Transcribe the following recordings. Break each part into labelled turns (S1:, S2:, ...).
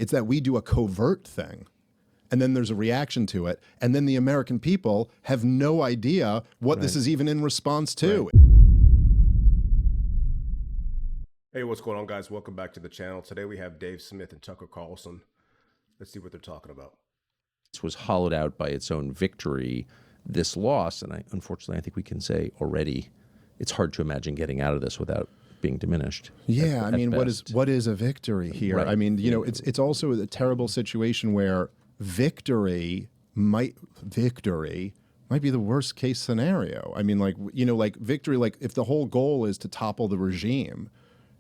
S1: It's that we do a covert thing, and then there's a reaction to it, and then the American people have no idea what this is even in response to.
S2: Right. Hey, what's going on, guys? Welcome back to the channel. Today we have Dave Smith and Tucker Carlson. Let's see what they're talking about.
S3: This was hollowed out by its own victory, this loss, and unfortunately, I think we can say already, it's hard to imagine getting out of this without being diminished.
S1: Yeah, I mean, what is a victory here?
S3: Right.
S1: I mean, you know, it's also a terrible situation where victory might be the worst case scenario. I mean, like, you know, like victory, like if the whole goal is to topple the regime,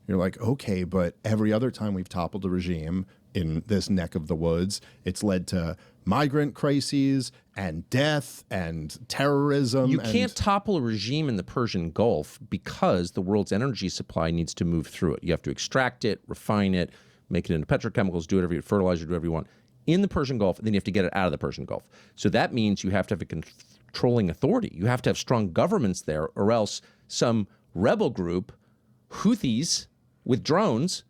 S1: you're like, okay, but every other time we've toppled a regime in this neck of the woods, it's led to migrant crises and death and terrorism.
S3: You can't topple a regime in the Persian Gulf because the world's energy supply needs to move through it. You have to extract it, refine it, make it into petrochemicals, do whatever you fertilizer, do whatever you want in the Persian Gulf, and then you have to get it out of the Persian Gulf. So that means you have to have a controlling authority. You have to have strong governments there, or else some rebel group, Houthis, with drones,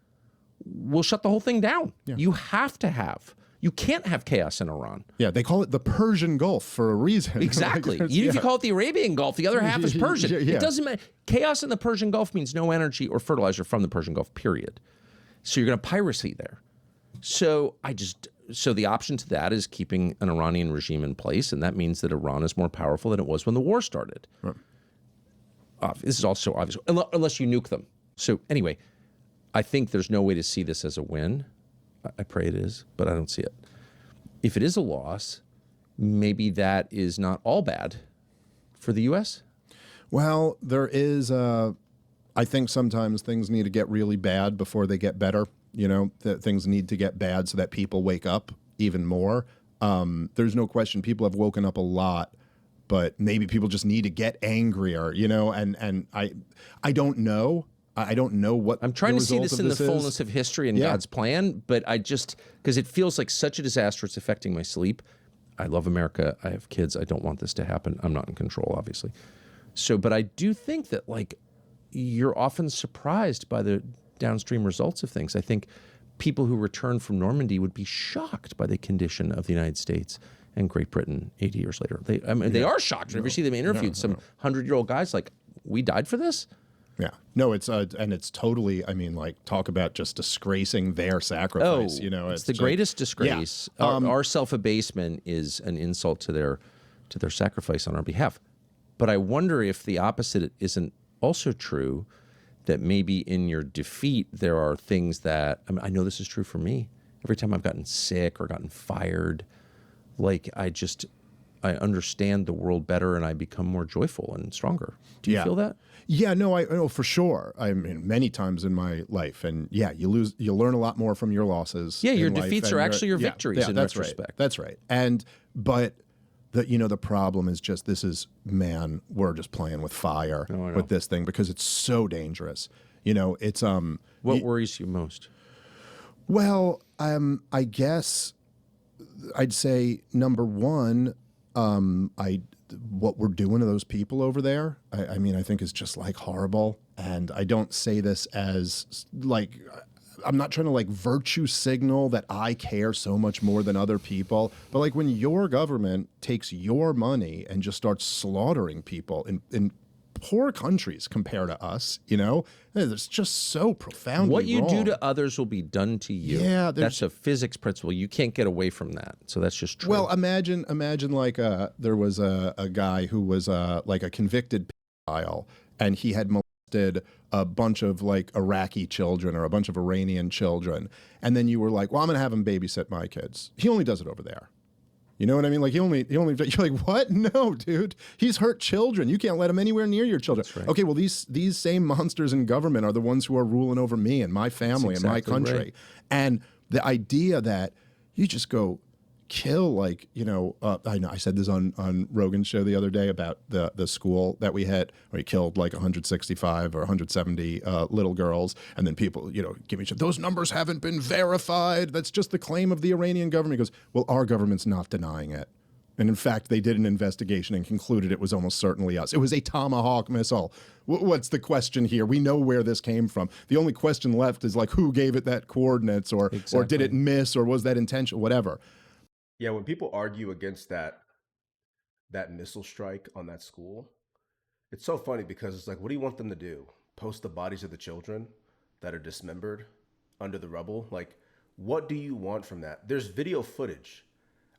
S3: will shut the whole thing down. Yeah. You can't have chaos in Iran.
S1: Yeah, they call it the Persian Gulf for a reason.
S3: Exactly. Even if you call it the Arabian Gulf, the other half is Persian. It doesn't matter. Chaos in the Persian Gulf means no energy or fertilizer from the Persian Gulf, period. So you're going to piracy there. So the option to that is keeping an Iranian regime in place, and that means that Iran is more powerful than it was when the war started. Right. This is also obvious, unless you nuke them. So anyway, I think there's no way to see this as a win. I pray it is, but I don't see it. If it is a loss, maybe that is not all bad for the U.S.
S1: Well, there is, I think sometimes things need to get really bad before they get better. You know, that things need to get bad so that people wake up even more. There's no question people have woken up a lot, but maybe people just need to get angrier, you know, and I don't know. I don't know what
S3: I'm trying to see this in the fullness of history and God's plan, but because it feels like such a disaster, it's affecting my sleep. I love America. I have kids. I don't want this to happen. I'm not in control, obviously. So, but I do think that, like, you're often surprised by the downstream results of things. I think people who return from Normandy would be shocked by the condition of the United States and Great Britain 80 years later. They are shocked. Whenever you see them interviewed, some 100-year-old guys like, we died for this?
S1: Yeah, no, it's and it's totally. I mean, like, talk about just disgracing their sacrifice. You know,
S3: it's the greatest disgrace. Yeah. Our self-abasement is an insult to their sacrifice on our behalf. But I wonder if the opposite isn't also true. That maybe in your defeat there are things that I know this is true for me. Every time I've gotten sick or gotten fired, like I understand the world better and I become more joyful and stronger. Do you feel that? Yeah, no, I know for sure. I mean, many times in my life, and yeah, you learn a lot more from your losses. Yeah, your defeats are actually your victories in retrospect.
S1: Right. That's right. But the problem is just we're just playing with fire with this thing because it's so dangerous. You know, it's
S3: What worries you most?
S1: Well, I guess I'd say number one, what we're doing to those people over there, I mean, I think is just like horrible. And I don't say this as like, I'm not trying to like virtue signal that I care so much more than other people. But like when your government takes your money and just starts slaughtering people in poor countries compared to us, you know, it's just so profoundly
S3: What you
S1: wrong.
S3: do to others will be done to you. Yeah, that's a physics principle. You can't get away from that. So that's just true.
S1: Well, imagine like there was a guy who was like a convicted pedophile, and he had molested a bunch of like Iraqi children or a bunch of Iranian children, and then you were like, well, I'm going to have him babysit my kids. He only does it over there. You know what I mean? Like he only, you're like, what? No, dude, he's hurt children. You can't let him anywhere near your children. Right. Okay, well, these same monsters in government are the ones who are ruling over me and my family and my country. Right. And the idea that you just go kill, like, you know, I know I said this on Rogan's show the other day about the school that we hit, where he killed like 165 or 170 little girls, and then people, you know, give me shit. Those numbers haven't been verified. That's just the claim of the Iranian government. He goes, well, our government's not denying it. And in fact, they did an investigation and concluded it was almost certainly us. It was a Tomahawk missile. What's the question here? We know where this came from. The only question left is like, who gave it that coordinates, or did it miss, or was that intentional, whatever.
S2: Yeah, when people argue against that missile strike on that school, it's so funny because it's like, what do you want them to do? Post the bodies of the children that are dismembered under the rubble? Like, what do you want from that? There's video footage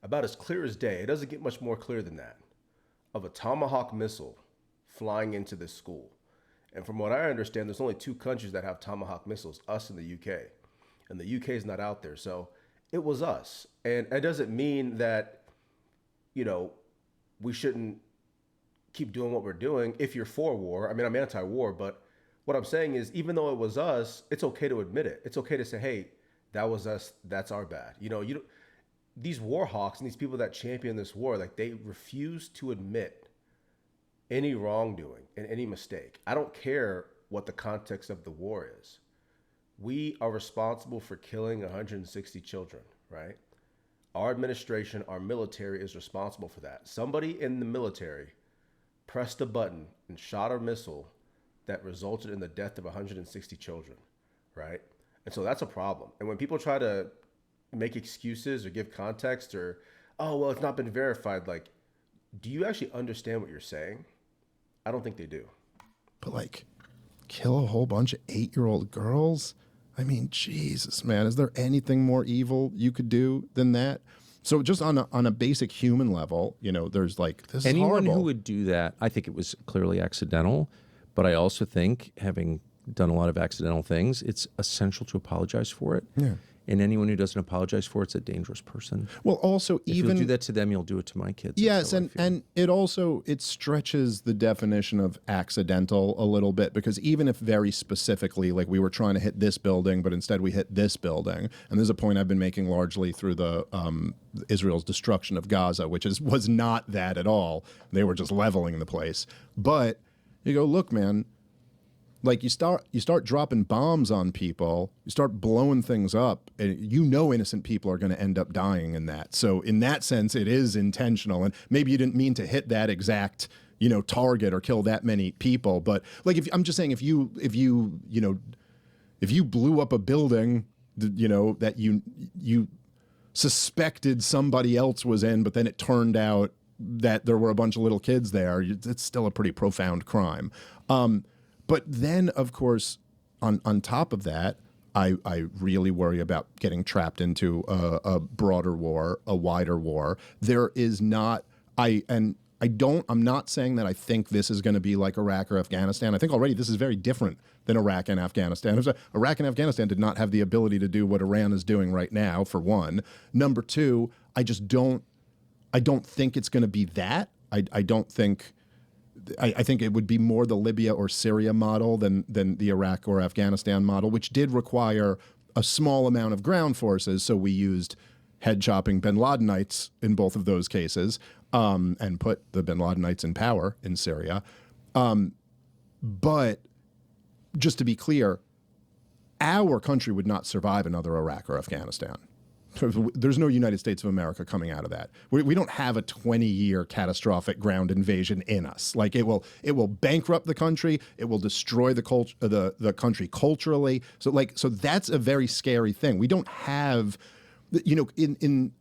S2: about as clear as day. It doesn't get much more clear than that, of a Tomahawk missile flying into this school. And from what I understand, there's only 2 countries that have Tomahawk missiles, us and the UK. And the UK is not out there. So it was us. And it doesn't mean that, you know, we shouldn't keep doing what we're doing if you're for war. I mean, I'm anti-war, but what I'm saying is, even though it was us, it's okay to admit it. It's okay to say, hey, that was us. That's our bad. You know, these war hawks and these people that champion this war, like, they refuse to admit any wrongdoing and any mistake. I don't care what the context of the war is. We are responsible for killing 160 children, right? Our administration, our military is responsible for that. Somebody in the military pressed a button and shot a missile that resulted in the death of 160 children, right? And so that's a problem. And when people try to make excuses or give context, or, oh, well, it's not been verified, like, do you actually understand what you're saying? I don't think they do.
S1: But like, kill a whole bunch of 8-year-old girls? I mean, Jesus, man, is there anything more evil you could do than that? So just on a basic human level, you know, there's like, this is horrible.
S3: Anyone who would do that, I think it was clearly accidental, but I also think, having done a lot of accidental things, it's essential to apologize for it.
S1: Yeah.
S3: And anyone who doesn't apologize for it's a dangerous person.
S1: Well, also,
S3: if
S1: even
S3: you'll do that to them, you'll do it to my kids.
S1: Yes, and it stretches the definition of accidental a little bit, because even if very specifically, like, we were trying to hit this building, but instead we hit this building, and there's a point I've been making largely through the Israel's destruction of Gaza, which was not that at all. They were just leveling the place. But you go, look, man. Like, you start dropping bombs on people, you start blowing things up, and you know innocent people are going to end up dying in that. So in that sense, it is intentional. And maybe you didn't mean to hit that exact, you know, target or kill that many people. But like, I'm just saying, if you blew up a building, you know, that you suspected somebody else was in, but then it turned out that there were a bunch of little kids there, it's still a pretty profound crime. But then, of course, on top of that, I really worry about getting trapped into a broader war, a wider war. There is not, I'm not saying that I think this is going to be like Iraq or Afghanistan. I think already this is very different than Iraq and Afghanistan. Iraq and Afghanistan did not have the ability to do what Iran is doing right now, for one. Number two, I don't think it's going to be that. I think it would be more the Libya or Syria model than the Iraq or Afghanistan model, which did require a small amount of ground forces. So we used head-chopping bin Ladenites in both of those cases, and put the bin Ladenites in power in Syria. But just to be clear, our country would not survive another Iraq or Afghanistan. There's no United States of America coming out of that. We don't have a 20-year catastrophic ground invasion in us. Like, it will bankrupt the country. It will destroy the country culturally. So that's a very scary thing. We don't have, you know, in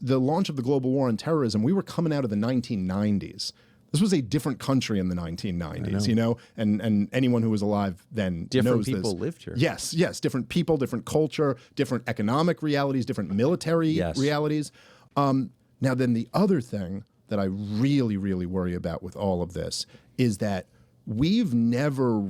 S1: the launch of the global war on terrorism, we were coming out of the 1990s. This was a different country in the 1990s, you know, and anyone who was alive then knows this.
S3: Different people lived here.
S1: Yes, different people, different culture, different economic realities, different military realities. Now, then the other thing that I really, really worry about with all of this is that we've never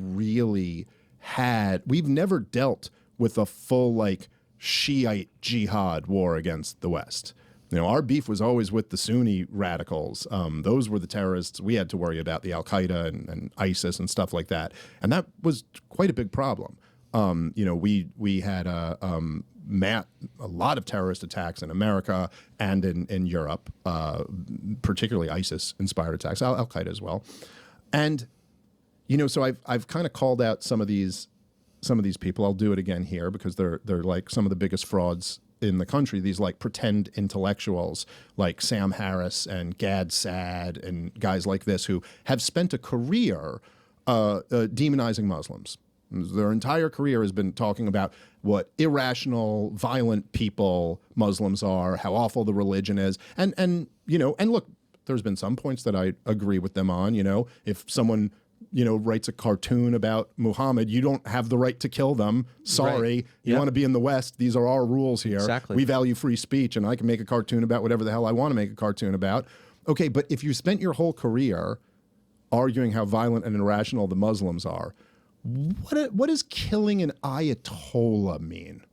S1: dealt with a full, like, Shiite jihad war against the West. You know, our beef was always with the Sunni radicals. Those were the terrorists we had to worry about, the Al-Qaeda and ISIS and stuff like that. And that was quite a big problem. You know, we had a lot of terrorist attacks in America and in Europe, particularly ISIS-inspired attacks, Al-Qaeda as well. And, you know, so I've kind of called out some of these people. I'll do it again here because they're like some of the biggest frauds in the country, these like pretend intellectuals like Sam Harris and Gad Saad and guys like this who have spent a career demonizing Muslims. Their entire career has been talking about what irrational, violent people Muslims are, how awful the religion is. And look, there's been some points that I agree with them on. If someone, writes a cartoon about Muhammad, you don't have the right to kill them. Sorry.
S3: Right.
S1: You want to be in the West. These are our rules here.
S3: Exactly.
S1: We value free speech, and I can make a cartoon about whatever the hell I want to make a cartoon about. Okay, but if you spent your whole career arguing how violent and irrational the Muslims are, what does killing an Ayatollah mean?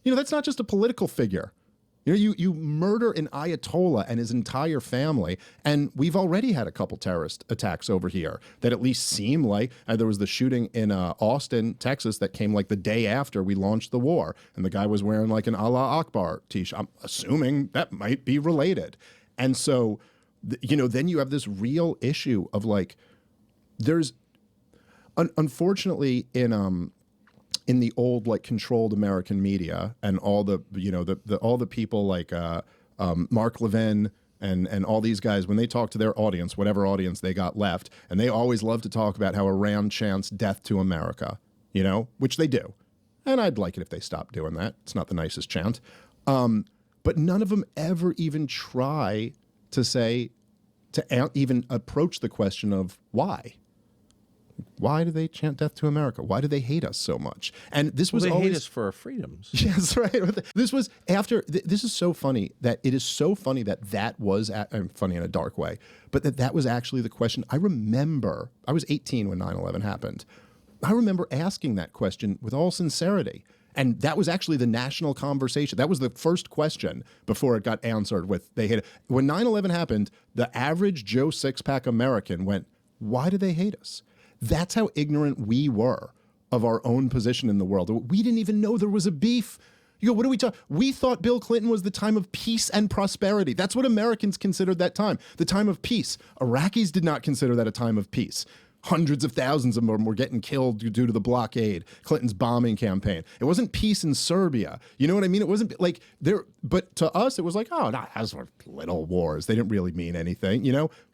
S1: That's not just a political figure. You murder an Ayatollah and his entire family, and we've already had a couple terrorist attacks over here that at least seem like there was the shooting in Austin, Texas, that came like the day after we launched the war, and the guy was wearing like an Allah Akbar t-shirt. I'm assuming that might be related, and so then you have this real issue of like, there's unfortunately in the old like controlled American media and all the all the people like Mark Levin and all these guys, when they talk to their audience, whatever audience they got left, and they always love to talk about how Iran chants death to America, which they do. And I'd like it if they stopped doing that. It's not the nicest chant. But none of them ever even try to even approach the question of why. Why do they chant death to America? Why do they hate us so much? And this was
S3: they
S1: always
S3: hate us for our freedoms.
S1: Yes, right. This was after. This is so funny that it is so funny that was funny in a dark way, but that was actually the question. I remember I was 18 when 9/11 happened. I remember asking that question with all sincerity. And that was actually the national conversation. That was the first question before it got answered with they hate it. When 9/11 happened, the average Joe Six-Pack American went, why do they hate us? That's how ignorant we were of our own position in the world. We didn't even know there was a beef. You go, what do we talk? We thought Bill Clinton was the time of peace and prosperity. That's what Americans considered that time, the time of peace. Iraqis did not consider that a time of peace. Hundreds of thousands of them were getting killed due to the blockade, Clinton's bombing campaign. It wasn't peace in Serbia. You know what I mean? It wasn't like there, but to us, it was like, oh, no, those were little wars. They didn't really mean anything,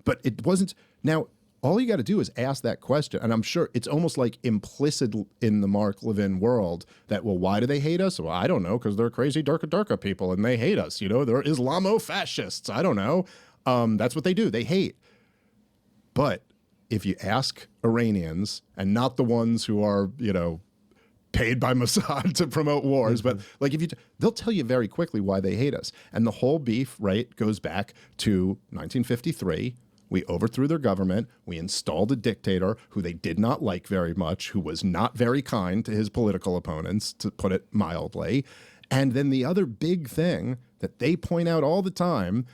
S1: but it wasn't. Now, all you got to do is ask that question. And I'm sure it's almost like implicit in the Mark Levin world that, well, why do they hate us? Well, I don't know, because they're crazy Durka people and they hate us. They're Islamo-fascists. I don't know. That's what they do. They hate. But if you ask Iranians, and not the ones who are, paid by Mossad to promote wars, but like they'll tell you very quickly why they hate us. And the whole beef, right, goes back to 1953. We overthrew their government. We installed a dictator who they did not like very much, who was not very kind to his political opponents, to put it mildly. And then the other big thing that they point out all the time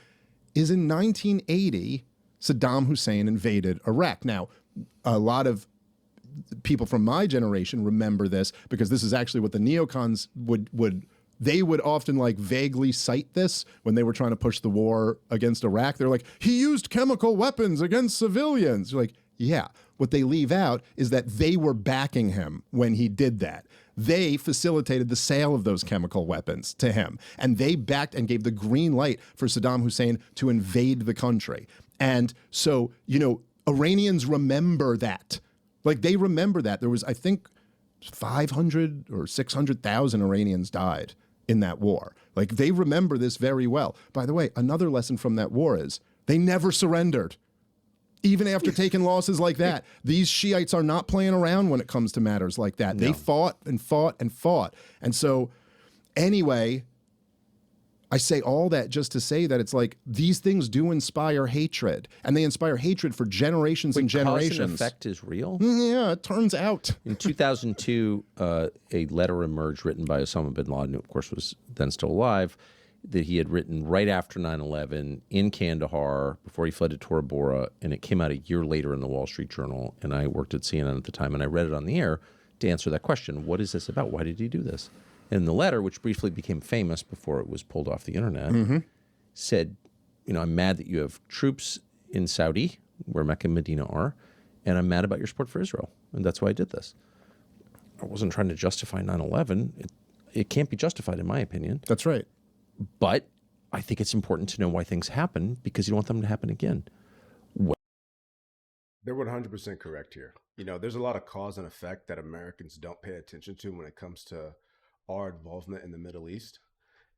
S1: is in 1980, Saddam Hussein invaded Iraq. Now, a lot of people from my generation remember this because this is actually what the neocons would often like vaguely cite this when they were trying to push the war against Iraq. They're like, he used chemical weapons against civilians. You're like, yeah. What they leave out is that they were backing him when he did that. They facilitated the sale of those chemical weapons to him. And they backed and gave the green light for Saddam Hussein to invade the country. And so, Iranians remember that. Like, they remember that. There was, I think, 500 or 600,000 Iranians died in that war. Like, they remember this very well. By the way, another lesson from that war is they never surrendered. Even after taking losses like that, these Shiites are not playing around when it comes to matters like that. No. They fought and fought and fought. And so anyway, I say all that just to say that it's like these things do inspire hatred, and they inspire hatred for generations and generations.
S3: Cause and effect is real?
S1: Yeah, it turns out.
S3: In 2002, a letter emerged written by Osama bin Laden, who of course was then still alive, that he had written right after 9/11 in Kandahar before he fled to Tora Bora, and it came out a year later in the Wall Street Journal, and I worked at CNN at the time, and I read it on the air to answer that question. What is this about? Why did he do this? And the letter, which briefly became famous before it was pulled off the internet, said, I'm mad that you have troops in Saudi, where Mecca and Medina are, and I'm mad about your support for Israel, and that's why I did this. I wasn't trying to justify 9/11. it can't be justified, in my opinion.
S1: That's right.
S3: But I think it's important to know why things happen because you don't want them to happen again.
S2: They're 100% correct here. You know, there's a lot of cause and effect that Americans don't pay attention to when it comes to our involvement in the Middle East.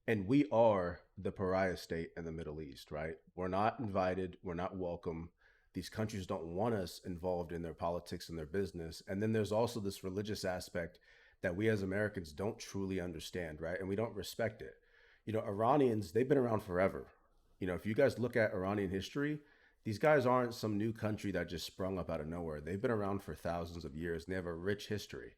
S2: And we are the pariah state in the Middle East, right? We're not invited. We're not welcome. These countries don't want us involved in their politics and their business. And then there's also this religious aspect that we as Americans don't truly understand, right? And we don't respect it. You know, Iranians, they've been around forever. You know, if you guys look at Iranian history, these guys aren't some new country that just sprung up out of nowhere. They've been around for thousands of years and they have a rich history.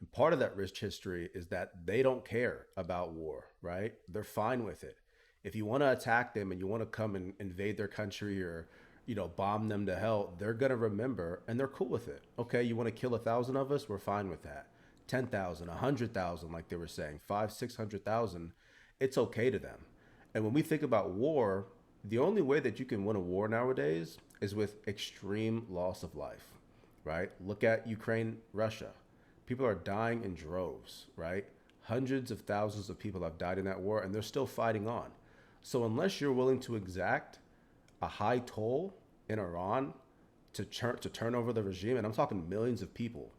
S2: And part of that rich history is that they don't care about war, right? They're fine with it. If you want to attack them and you want to come and invade their country or, you know, bomb them to hell, they're going to remember and they're cool with it. Okay, you want to kill 1,000 of us? We're fine with that. 10,000, 100,000, like they were saying, 600,000, it's okay to them. And when we think about war, the only way that you can win a war nowadays is with extreme loss of life, right? Look at Ukraine, Russia. People are dying in droves, right? Hundreds of thousands of people have died in that war and they're still fighting on. So unless you're willing to exact a high toll in Iran to turn over the regime, and I'm talking millions of people,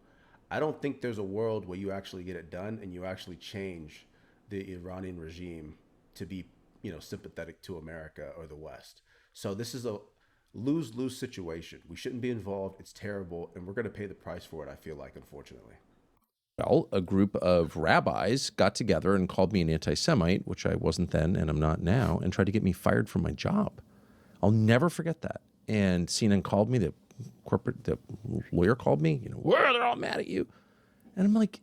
S2: I don't think there's a world where you actually get it done and you actually change the Iranian regime to be, you know, sympathetic to America or the West. So this is a lose-lose situation. We shouldn't be involved. It's terrible. And we're going to pay the price for it, I feel like, unfortunately.
S3: Well, a group of rabbis got together and called me an anti-Semite, which I wasn't then and I'm not now, and tried to get me fired from my job. I'll never forget that. And CNN called me, the lawyer called me, you know, well, they're all mad at you. And I'm like,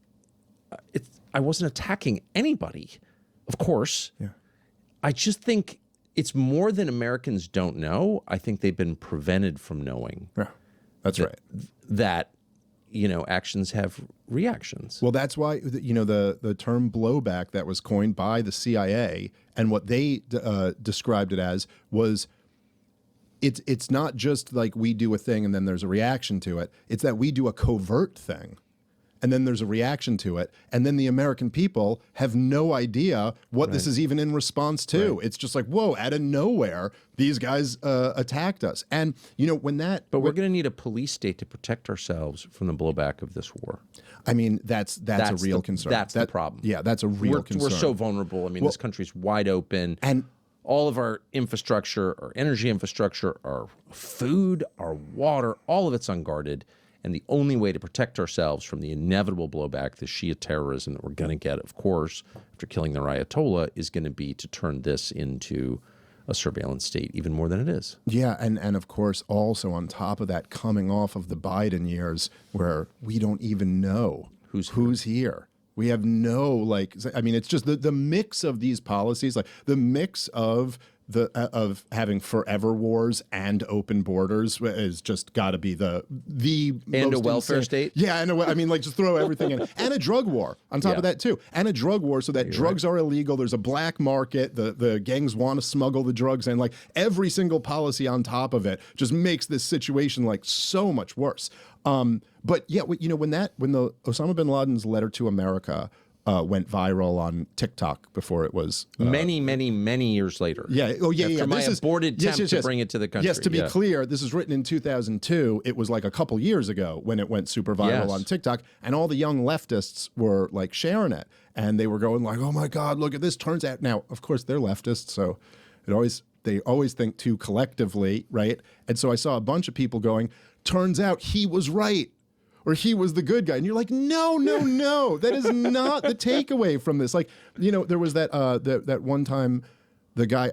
S3: I wasn't attacking anybody, of course.
S1: Yeah.
S3: I just think it's more than Americans don't know. I think they've been prevented from knowing.
S1: Yeah, that's right.
S3: That, you know, actions have reactions.
S1: Well, that's why, you know, the term blowback that was coined by the CIA and what they described it as was it's not just like we do a thing and then there's a reaction to it. It's that we do a covert thing and then there's a reaction to it. And then the American people have no idea what this is even in response to. It's just like, whoa, out of nowhere, these guys attacked us. And, you know, when that...
S3: But we're going to need a police state to protect ourselves from the blowback of this war.
S1: I mean, that's a real concern.
S3: That's the problem.
S1: Yeah, that's a real concern.
S3: We're so vulnerable. I mean, this country's wide open.
S1: And
S3: all of our infrastructure, our energy infrastructure, our food, our water, all of it's unguarded. And the only way to protect ourselves from the inevitable blowback, the Shiite terrorism that we're going to get, of course, after killing their Ayatollah, is going to be to turn this into a surveillance state even more than it is.
S1: Yeah, and of course, also on top of that, coming off of the Biden years where we don't even know who's here. We have no, like, I mean, it's just the mix of these policies, like the mix of having forever wars and open borders is just got to be the
S3: and
S1: most
S3: a welfare
S1: insane.
S3: state.
S1: Yeah, and I mean, like, just throw everything in, and a drug war on top of that too, and a drug war so that drugs are illegal. There's a black market. The gangs want to smuggle the drugs in. Like every single policy on top of it just makes this situation like so much worse. But yeah, you know, when the Osama bin Laden's letter to America went viral on TikTok before it was
S3: many years later.
S1: Yeah. Oh, yeah.
S3: After my aborted attempt to bring it to the country.
S1: Yes. To be clear, this is written in 2002. It was like a couple years ago when it went super viral on TikTok, and all the young leftists were like sharing it, and they were going like, "Oh my God, look at this!" Turns out now, of course, they're leftists, so they always think too collectively, right? And so I saw a bunch of people going, "Turns out he was right." Or he was the good guy. And you're like, no. That is not the takeaway from this. Like, you know, there was that one time, the guy,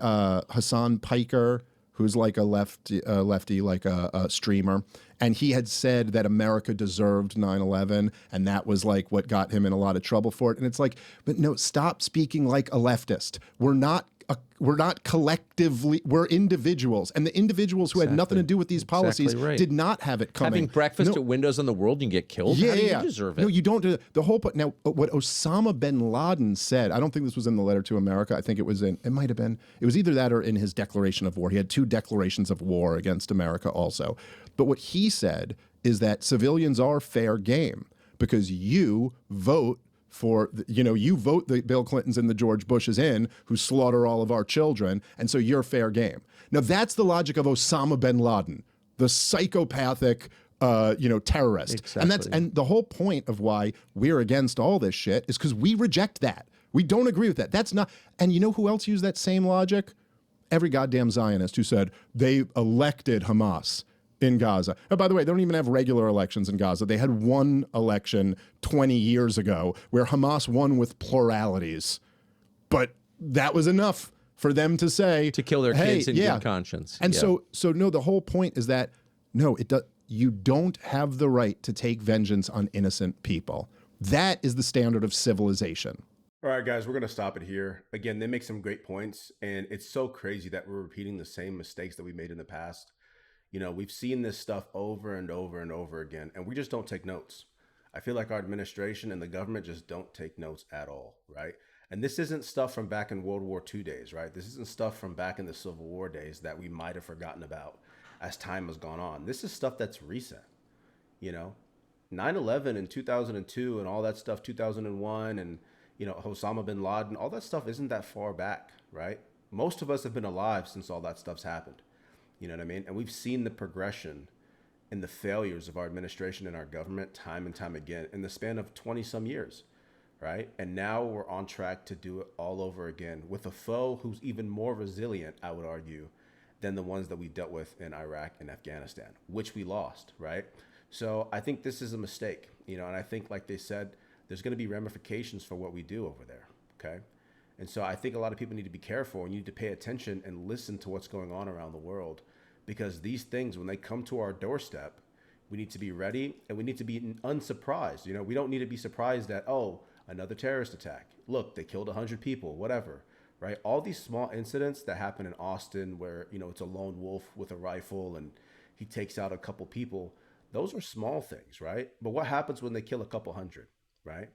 S1: Hassan Piker, who's like a lefty, like a streamer. And he had said that America deserved 9/11. And that was like what got him in a lot of trouble for it. And it's like, but no, stop speaking like a leftist. We're not collectively, we're individuals. And the individuals who had nothing to do with these policies did not have it coming.
S3: Having breakfast at Windows on the World, you get killed?
S1: Yeah,
S3: How do you deserve it?
S1: No, you don't do it. The whole point. Now, what Osama bin Laden said, I don't think this was in the letter to America. I think it was it might have been, it was either that or in his declaration of war. He had 2 declarations of war against America also. But what he said is that civilians are fair game because you vote for, you vote the Bill Clintons and the George Bushes in who slaughter all of our children, and so you're fair game. Now, that's the logic of Osama bin Laden, the psychopathic, terrorist.
S3: Exactly.
S1: And the whole point of why we're against all this shit is because we reject that. We don't agree with that. That's not, and you know who else used that same logic? Every goddamn Zionist who said they elected Hamas in Gaza. Oh, by the way, they don't even have regular elections in Gaza. They had one election 20 years ago where Hamas won with pluralities. But that was enough for them to say,
S3: to kill their kids in good conscience.
S1: And so no, the whole point is that no, you don't have the right to take vengeance on innocent people. That is the standard of civilization.
S2: All right, guys, we're going to stop it here. Again, they make some great points, and it's so crazy that we're repeating the same mistakes that we made in the past. We've seen this stuff over and over and over again, and we just don't take notes. I feel like our administration and the government just don't take notes at all, right? And this isn't stuff from back in World War II days, right? This isn't stuff from back in the Civil War days that we might have forgotten about as time has gone on. This is stuff that's recent, 9/11 in 2002 and all that stuff, 2001, and, Osama bin Laden, all that stuff isn't that far back, right? Most of us have been alive since all that stuff's happened. You know what I mean? And we've seen the progression and the failures of our administration and our government time and time again in the span of 20 some years, right? And now we're on track to do it all over again with a foe who's even more resilient, I would argue, than the ones that we dealt with in Iraq and Afghanistan, which we lost, right? So I think this is a mistake, and I think, like they said, there's going to be ramifications for what we do over there, okay? And so I think a lot of people need to be careful, and you need to pay attention and listen to what's going on around the world, because these things, when they come to our doorstep, we need to be ready, and we need to be unsurprised. We don't need to be surprised that, oh, another terrorist attack. Look, they killed 100 people, whatever, right? All these small incidents that happen in Austin where, it's a lone wolf with a rifle and he takes out a couple people, those are small things, right? But what happens when they kill a couple hundred, right?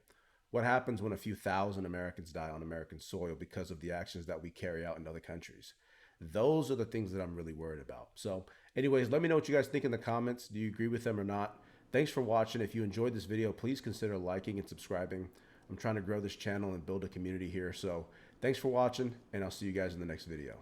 S2: What happens when a few thousand Americans die on American soil because of the actions that we carry out in other countries? Those are the things that I'm really worried about. So anyways, let me know what you guys think in the comments. Do you agree with them or not? Thanks for watching. If you enjoyed this video, please consider liking and subscribing. I'm trying to grow this channel and build a community here. So thanks for watching, and I'll see you guys in the next video.